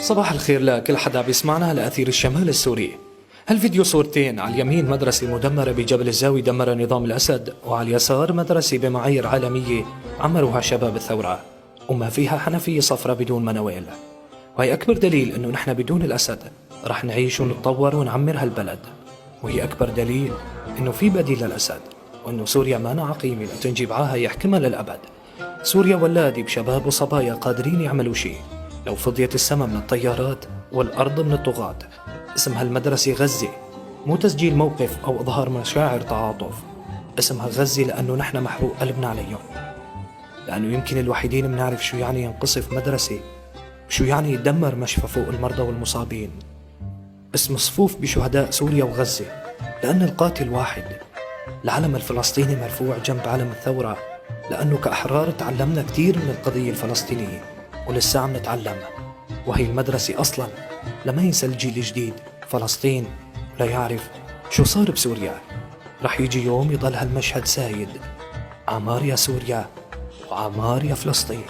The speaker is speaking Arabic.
صباح الخير لكل حدا بيسمعنا على أثير الشمال السوري. هالفيديو صورتين، على اليمين مدرسة مدمرة بجبل الزاوي دمر نظام الأسد، وعلى اليسار مدرسة بمعايير عالمية عمروها شباب الثورة وما فيها حنفية صفرة بدون مناويل. وهي أكبر دليل إنه نحن بدون الأسد رح نعيش ونتطور ونعمر هالبلد، وهي أكبر دليل إنه في بديل للأسد، وإنه سوريا ما عقيمة لتنجي بعاها يحكمها للأبد. سوريا ولادي بشباب وصبايا قادرين يعملوا شيء لو فضيت السما من الطيارات والأرض من الطغاة. اسم هالمدرسة غزة، مو تسجيل موقف أو إظهار مشاعر تعاطف. اسمها غزة لأنه نحن محروق قلبنا عليهم، لأنه يمكن الوحيدين بنعرف شو يعني ينقصف مدرسة، شو يعني يدمر مشفى فوق المرضى والمصابين. اسم صفوف بشهداء سوريا وغزة لأن القاتل واحد. العلم الفلسطيني مرفوع جنب علم الثورة لأنه كأحرار تعلمنا كتير من القضية الفلسطينية ولسه عم نتعلم. وهي المدرسة أصلا لما ينسى الجيل الجديد فلسطين ولا يعرف شو صار بسوريا. رح يجي يوم يضل هالمشهد سايد، عمار يا سوريا وعمار يا فلسطين.